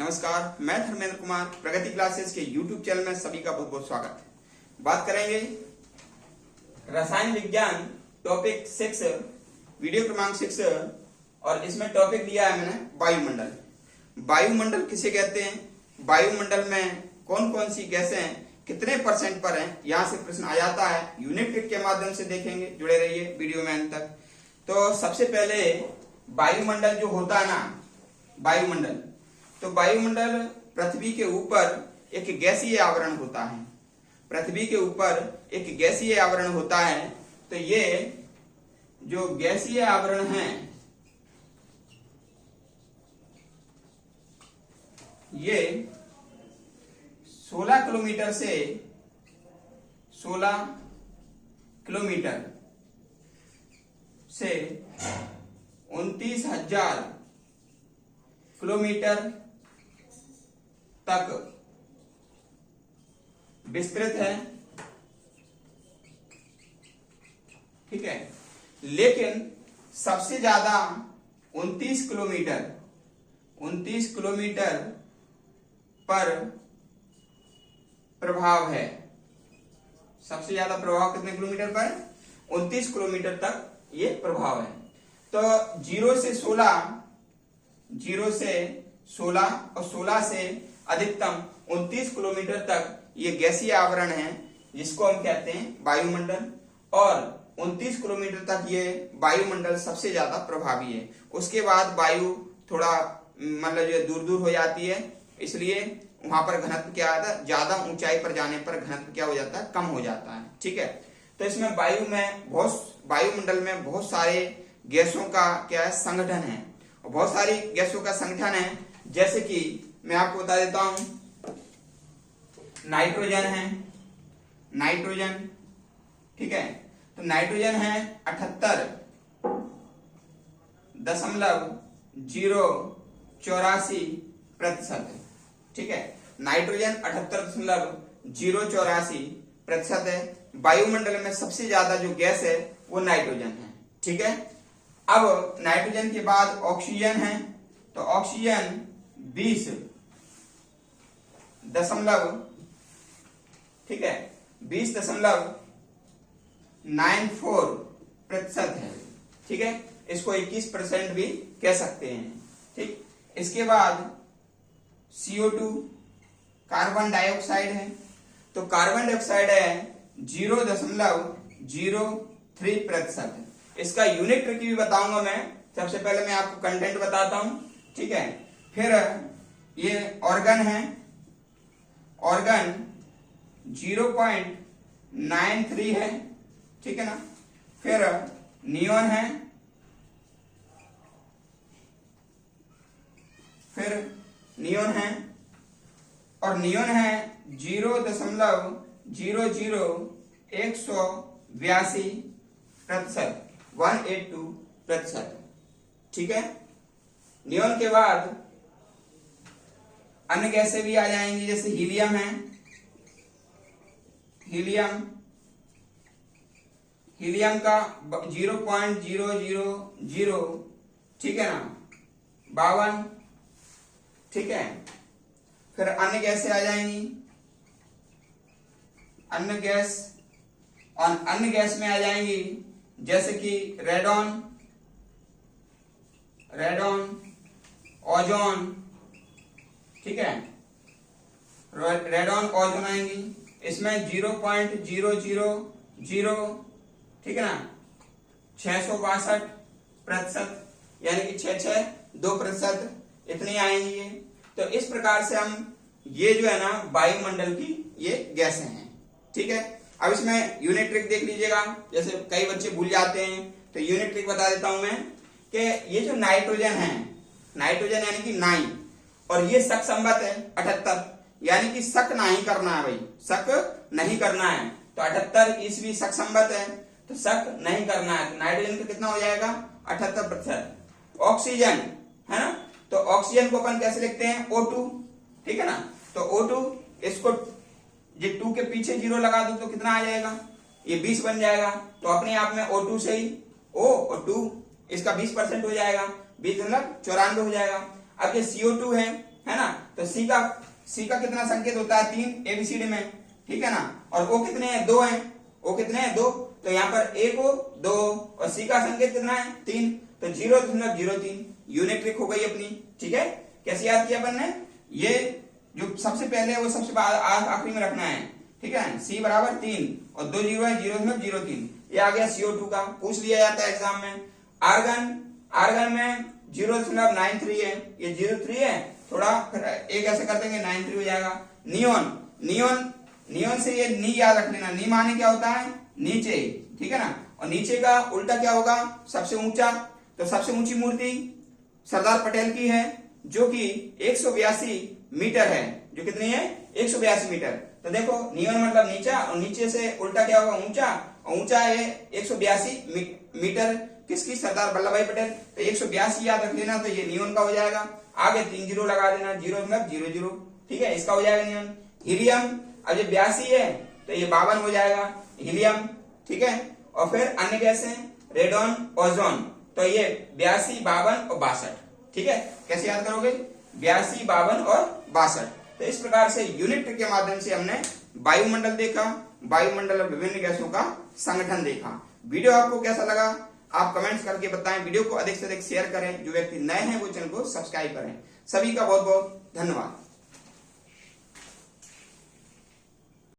नमस्कार, मैं धर्मेंद्र कुमार प्रगति क्लासेस के YouTube चैनल में सभी का बहुत बहुत स्वागत है। बात करेंगे रसायन विज्ञान टॉपिक 6 वीडियो क्रमांक 6 और इसमें टॉपिक दिया है मैंने वायुमंडल। वायुमंडल किसे कहते हैं, वायुमंडल में कौन कौन सी गैसें कितने परसेंट पर हैं, यहाँ से प्रश्न आ जाता है। यूनिट ट्रिक के माध्यम से देखेंगे, जुड़े रहिए वीडियो में अंत तक। तो सबसे पहले वायुमंडल जो होता है ना, वायुमंडल, तो वायुमंडल पृथ्वी के ऊपर एक गैसीय आवरण होता है। पृथ्वी के ऊपर एक गैसीय आवरण होता है। तो ये जो गैसीय आवरण है, ये 16 किलोमीटर से 16 किलोमीटर से 29,000 किलोमीटर तक विस्तृत है। ठीक है, लेकिन सबसे ज्यादा 29 किलोमीटर पर प्रभाव है। सबसे ज्यादा प्रभाव कितने किलोमीटर पर? 29 किलोमीटर तक ये प्रभाव है। तो 0 से 16 और 16 से अधिकतम 29 किलोमीटर तक ये गैसीय आवरण है, जिसको हम कहते हैं वायुमंडल। और 29 किलोमीटर तक ये वायुमंडल सबसे ज्यादा प्रभावी है। उसके बाद वायु थोड़ा मतलब जो दूर दूर हो जाती है, इसलिए वहां पर घनत्व क्या आता है, ज्यादा ऊंचाई पर जाने पर घनत्व क्या हो जाता है, कम हो जाता है। ठीक है, तो इसमें वायुमंडल में बहुत सारे गैसों का क्या है, संगठन है। और बहुत सारी गैसों का संगठन है, जैसे कि मैं आपको बता देता हूं, नाइट्रोजन है, नाइट्रोजन। ठीक है, तो नाइट्रोजन है 78.084%। ठीक है, नाइट्रोजन 78.084% है। वायुमंडल में सबसे ज्यादा जो गैस है वो नाइट्रोजन है। ठीक है, अब नाइट्रोजन के बाद ऑक्सीजन है, तो ऑक्सीजन 20.94% है। ठीक है, इसको 21% भी कह सकते हैं। ठीक, इसके बाद CO2 कार्बन डाइऑक्साइड है, तो कार्बन डाइऑक्साइड है 0.03%। इसका यूनिट ट्रिक भी बताऊंगा मैं। सबसे पहले मैं आपको कंटेंट बताता हूं। ठीक है, फिर ये ऑर्गन है, ऑर्गन 0.93 है। ठीक है ना, फिर नियॉन है, और नियॉन है 0.00182%, 182%। ठीक है, नियॉन के बाद अन्य गैसें भी आ जाएंगी, जैसे हीलियम है, हीलियम का 0.000, ठीक है ना, 52। ठीक है, फिर अन्य गैसें आ जाएंगी, अन्य गैस में आ जाएंगी, जैसे कि रेडॉन, ओजोन। ठीक है, रेडॉन, ओजोन आएंगी। इसमें 0.000, ठीक है ना, 662%, यानी कि 2% इतनी आएंगी। तो इस प्रकार से हम ये जो है ना वायुमंडल की ये गैसें हैं। ठीक है, अब इसमें यूनिट ट्रिक देख लीजिएगा, जैसे कई बच्चे भूल जाते हैं, तो यूनिट ट्रिक बता देता हूं मैं कि ये जो नाइट्रोजन है, नाइट्रोजन यानी कि 9, और ये शक संबत है 78, यानी कि शक नहीं करना है भाई, शक नहीं करना है। तो 78 ईस्वी शक संबत है, तो शक नहीं करना है। तो नाइट्रोजन का कितना हो जाएगा, 78%। ऑक्सीजन है ना, तो ऑक्सीजन को अपन कैसे लिखते हैं, O2। ठीक है ना, तो O2, इसको ये 2 के पीछे 0 लगा दो तो कितना आ जाएगा, ये 20 बन जाएगा। तो अपने आप में O2 से ही O और 2 इसका 20% हो जाएगा, 20 मतलब 94 हो जाएगा। अब ये CO2 है ना, तो सी का कितना संकेत होता है 3 एबीसीडी में, ठीक है ना। और ओ कितने हैं 2 हैं, ओ कितने हैं 2, तो यहाँ पर ए को 2 और सी का संकेत कितना है 3, तो 0.03 यूनिट ट्रिक हो गई अपनी, ठीक है। कैसे याद किया अपन ने, ये जो सबसे पहले है वो सबसे आखिरी में रखना है, ठीक है। सी बराबर 3 और 2 जीरो है 0.03, ये आ गया CO2 का, पूछ लिया जाता है एग्जाम में। आर्गन में 0.93 है, ये 0.3 है, थोड़ा एक ऐसे कर देंगे 93 हो जाएगा। नियोन से ये नी याद रख लेना, नी माने क्या होता है नीचे, ठीक है ना। और नीचे का उल्टा क्या होगा सबसे ऊंचा, तो सबसे ऊंची मूर्ति सरदार पटेल की है जो कि 182 मीटर है, जो कितनी है 182 मीटर। तो देखो नियोन मतलब नीचा और नीचे से उल्टा क्या होगा ऊंचा, और ऊंचा है 182 मीटर किसकी, सरदार वल्लभ भाई पटेल। तो 182 याद रख लेना, तो ये नियोन का हो जाएगा। आगे 3 जीरो लगा देना, 0 मतलब 0, ठीक है, इसका हो जाएगा नियोन। हीलियम अब ये 82 है तो ये 52 हो जाएगा हीलियम, ठीक है। और फिर अन्य गैस है रेडॉन, ओजोन, तो ये 82, 52 और 62, ठीक है। कैसे याद करोगे 82, 52 और 62। तो इस प्रकार से यूनिट के माध्यम से हमने वायुमंडल देखा, वायुमंडल और विभिन्न गैसों का संगठन देखा। वीडियो आपको कैसा लगा आप कमेंट्स करके बताएं। वीडियो को अधिक से अधिक शेयर करें, जो व्यक्ति नए हैं वो चैनल को सब्सक्राइब करें। सभी का बहुत बहुत धन्यवाद।